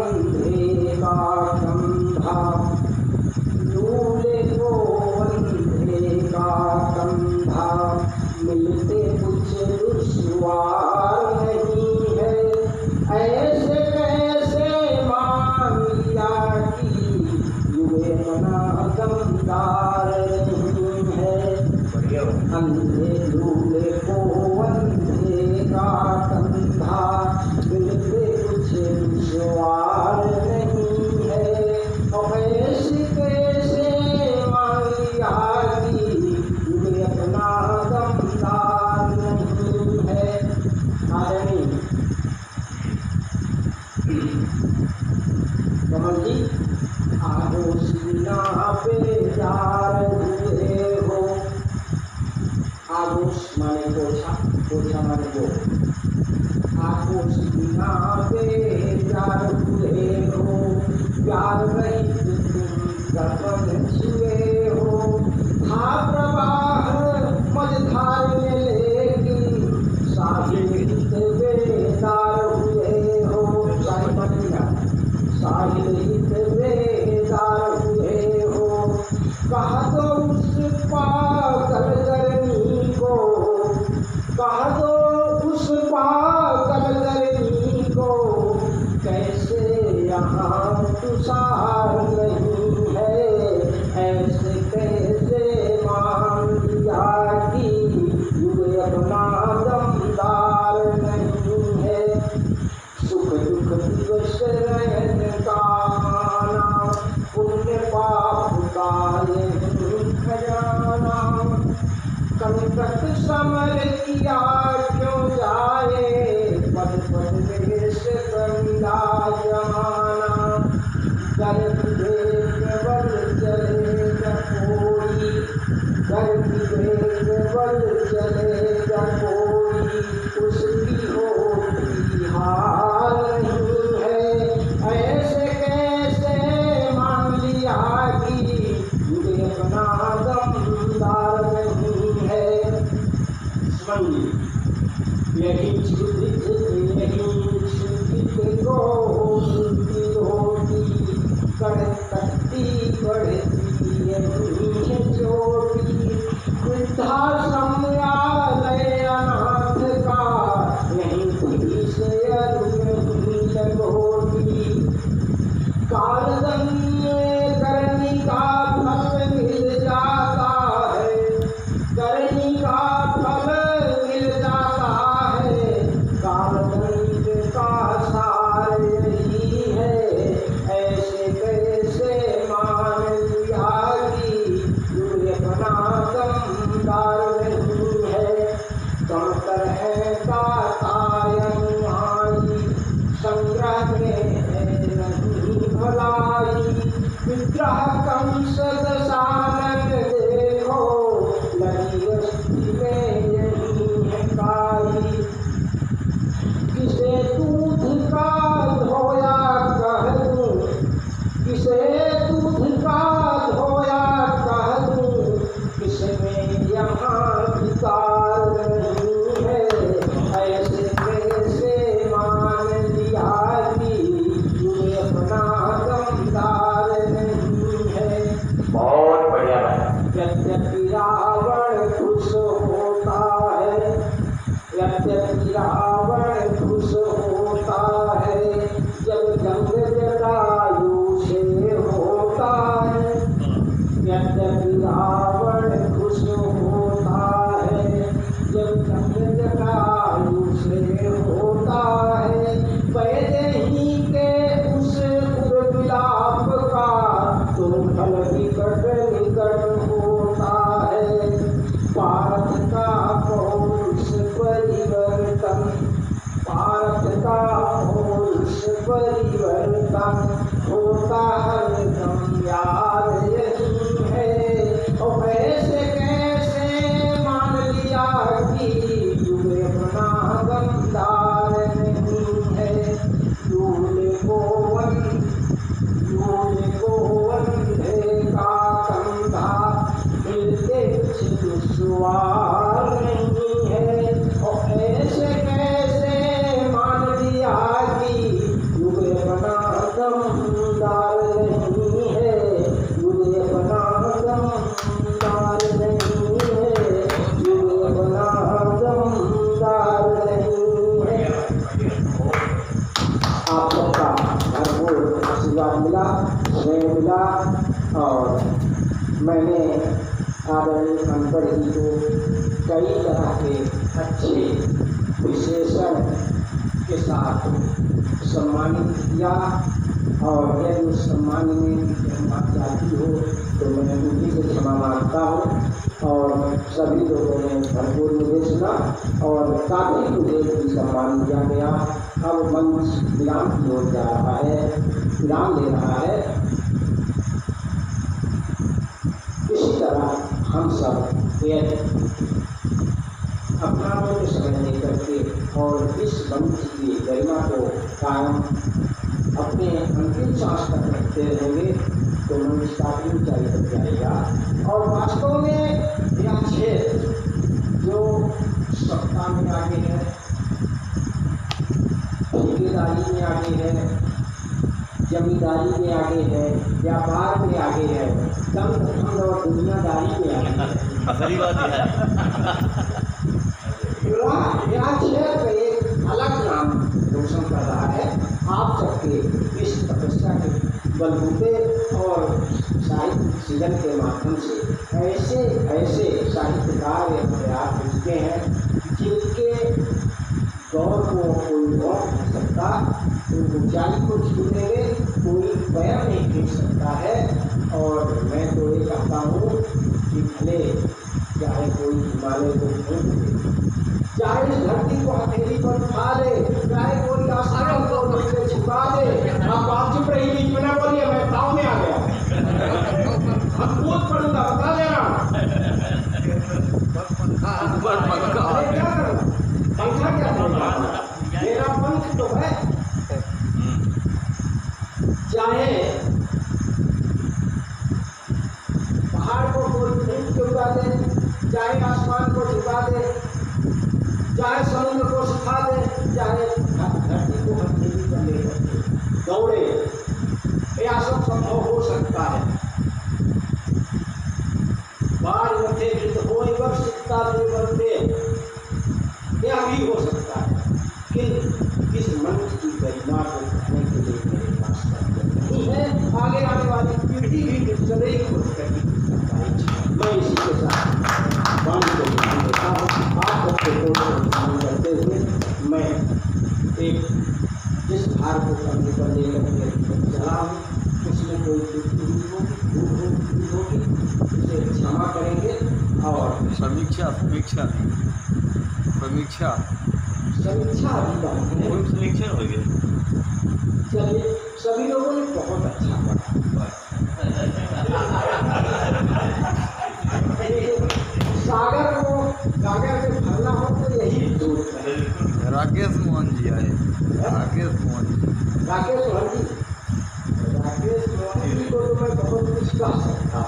अंधे का कंधा, लूले को अंधे का कंधा, मिलते कुछ दुश्वार नहीं है। ऐसे कैसे मान लिया कि युवे बना दमदार नहीं है। अंधे लूले को अंधे का कंधा, मिलते कुछ दुश्वार नहीं है। और ऐसे कैसे मान लिया कि युवे अपना दमदार नहीं है। कमल जी, आगोश बिना बेजार हुए हो। आगोश माने पोछा, पोछा माने वो। आगोश बिना बेजार हुए हो, प्यार रहित तुम दर्पण छुए हो। था प्रवाह मझधार में लेकिन साहिल हित बेदार हुए हो। साहिल हित बेदार हुए हो। कहा दो उस पागल गर्मी को, कहा दो उस पागल गर्मी को, कैसे यहाँ तुषार नहीं है। ऐसे कैसे मान लिया कि युवे अपना दमदार नहीं है। सुख दुख दिवस रहने का आना, पुण्य पाप का यही खजाना। संकट समर किया क्यों जाए, पद पद देश बंदा जमाना। गर्भ केवल चलेगा कोई, गर्भ केवल चलेगा कोई, उसकी होती हार नहीं है। ऐसे कैसे मान लिया कि मुझे अपना दमदार नहीं है। यही छिदित को होती, कड़ तकती बढ़ती यही है चोटी। वृद्धाश्रम आलय अनाथ का, यहीं खुदी से अरुणी लगोटी। कालदम करनी का फल मिल जाता है, करनी का फल मिल जाता है। कालदंड का सार यही है। ऐसे कैसे मान लिया कि युवे अपना दमदार नहीं है। कमतर है कातायनुहाई, संग्रह में नहीं भलाई। विग्रह कंस दशानन देखो, लगी वस्ती में यही है काई। किसे दूध का धोया कह दूं, किसे दूध का धोया कह दूं, किसमें यहाँ विकार नहीं है। ऐसे कैसे मान लिया कि युवे अपना दमदार नहीं है। बहुत बढ़िया है। यद्यपि रावण खुश होता है, यद्यपि रावण खुश होता है, जब जंग जटायु से होता है। यद्यपि रावण खुश होता है, जब जंग जटायु से होता है। वैदेही के उस विलाप का तो फल निकट निकट होता है। पार्थ का पौरुष परिवर्तन, पार्थ का पौरुष परिवर्तन होता हरदम यार यही है। और ऐसे कैसे मान लिया कि युवे अपना दमदार नहीं है। लूले को अंधे का कंधा, मिलते कुछ दुश्वार नहीं है। और ऐसे कैसे मान लिया कि युवे अपना मैंने आदरणीय अनपढ़ जी को कई तरह के अच्छे विशेषण के साथ सम्मानित किया, और यदि उस सम्मान में बात जाती हो तो मैं उन्हीं से क्षमा मांगता हूँ। और सभी लोगों ने भरपूर मुझे सुना और काफ़ी मुझे भी सम्मान दिया गया। अब मंच विराम की ओर जा रहा है, विराम ले रहा है। इसी तरह हम सब अपना को समय लेकर के और इस मंच की गरिमा को कायम अपने अंतिम सांस तक रखते रहेंगे तो मंच काफी ऊंचाई तक जाएगा। और वास्तव में यह क्षेत्र जो सत्ता में आगे है, ठेकेदारी में आगे है, जमींदारी में आगे है, व्यापार में आगे है, दम धंध और दुनियादारी में आगे है। सही बात है। यह क्षेत्र एक अलग नाम रोशन कर रहा है। आप सबके इस तपस्या के बलबूते और साहित्य सृजन के माध्यम से ऐसे ऐसे साहित्यकार तैयार हो चुके हैं जिनके दौर को कोई और नहीं सकता, ऊंचाई को छू लेंगे कोई पैर नहीं खींच सकता है। और मैं तो ये कहता हूँ कि भले चाहे कोई हिमालय को घूम दे, चाहे इस धरती को हथेली पर उठा ले, चाहे कोई आसाराम को नीचे छिपा दे। आप बात चुप रही, बीच में ना बोलिए, मैं ताव में आ गया। अब कूद पड़ूंगा, बता दे रहा हूँ। क्या करूँ, पंखा क्या करूँगा, मेरा पंख तो है। चाहे पहाड़ को कोई नींद के उड़ा दे, चाहे आसमान को झुका दे, चाहे समुद्र को सुखा दे, चाहे धरती को हथेली पर ले दौड़े, यह सब संभव हो सकता है। बाढ़ मथे तो कोई वर्ष सिक्का दे बनते, यह भी हो सकता है। कि इस मंच की गरिमा को करने के लिए मेरे पास नहीं है। आगे आने वाली पीढ़ी भी निश्चय ही खोज करके मैं इसी के साथ वाणी को ध्यान देता हूँ। आप सबको ध्यान करते हुए मैं एक जिस भार को करने पर लेकर के चला हूँ उसमें कोई त्रुटि होगी उसे क्षमा करेंगे। और समीक्षा समीक्षा समीक्षा समीक्षा अभी समीक्षा हो गया। चलिए, सभी लोगों ने बहुत अच्छा पढ़ा। सागर को गागर में भरना हो तो यही जरूरत है। राकेश मोहन जी आए, राकेश मोहन जी, राकेश मोहन जी को तो मैं बहुत कुछ कह सकता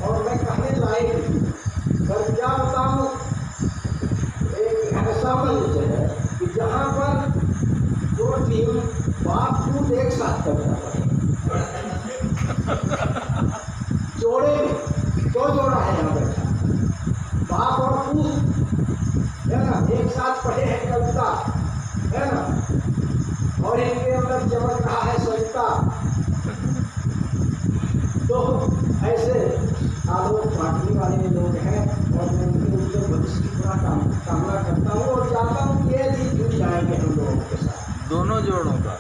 और मैं कहने लायक भी, पर क्या बताऊँ, एक ऐसा मंच है कि जहाँ पर दो टीम बाप दूध एक साथ करना पड़े। जोड़े में दो जोड़ा है यहाँ बैठा, बाप और पूत है ना, एक साथ पढ़े हैं कविता है ना, और इनके अंदर चमक रहा है सविता। तो ऐसे आलोक बांटने वाले लोग हैं और मैं उनके भविष्य की पूरा कामना करता हूँ और चाहता हूँ कि ये भी जुड़ जाएंगे हम लोगों के साथ। दोनों जोड़ों का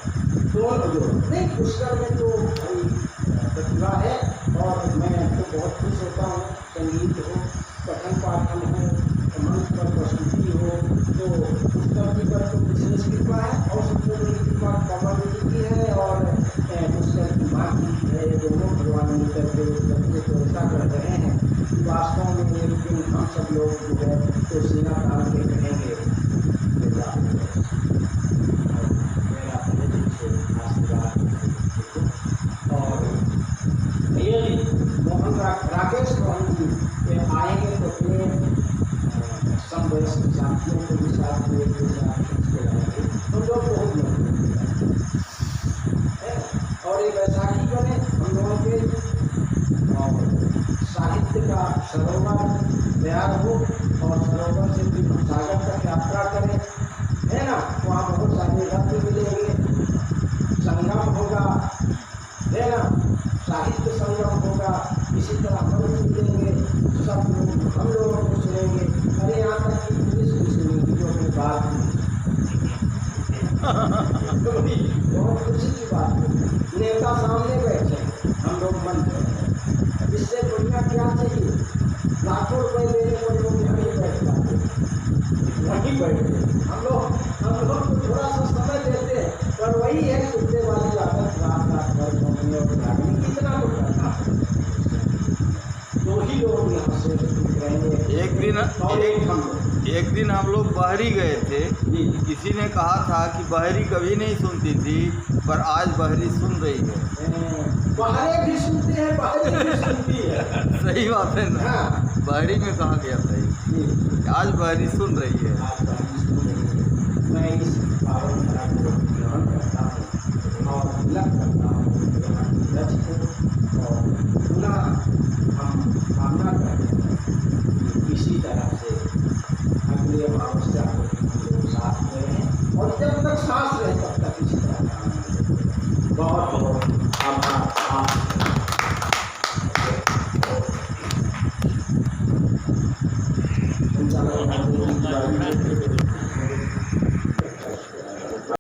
नहीं, पुष्कर में तो भाई प्रतिभा है और मैं तो बहुत खुश होता हूँ। संगीत हो, पठन पाठन हो, मंच पर प्रस्तुति हो, तो पुष्कर जी पर तो विशेष कृपा है। और सबसे बड़ी कृपा कमल जी की है और पुष्कर की माँ की है। दोनों भगवान मिलकर के उस बच्चे को ऐसा कर रहे हैं कि वास्तव में एक दिन हम सब लोग जो है तो सीना तान के कहेंगे राकेश मोहन जी आएंगे तो फिर संदेश तो बड़ी बहुत खुशी की बात है। नेता सामने बैठे हैं, हम लोग मंच हैं, इससे दुनिया क्या चाहिए? लाखों रुपए देने पर लोग यहाँ नहीं बैठ पाते, वहीं बैठते। हम लोग को थोड़ा सा समय देते हैं, पर वही है कुत्ते वाली आदत, रात रात भर घूमने और भागने, कितना लोग करना है। दो ही लोग यहाँ से रहेंगे, एक दिन हम लोग बहरी गए थे। जी। किसी ने कहा था कि बहरी कभी नहीं सुनती थी, पर आज बहरी सुन रही है। बाहरे भी सुनते हैं, बाहरे भी सुनती है। सही बात है ना। हाँ। बहरी में कहा गया था जी। आज बहरी सुन रही है। मैं इस पावन धरा को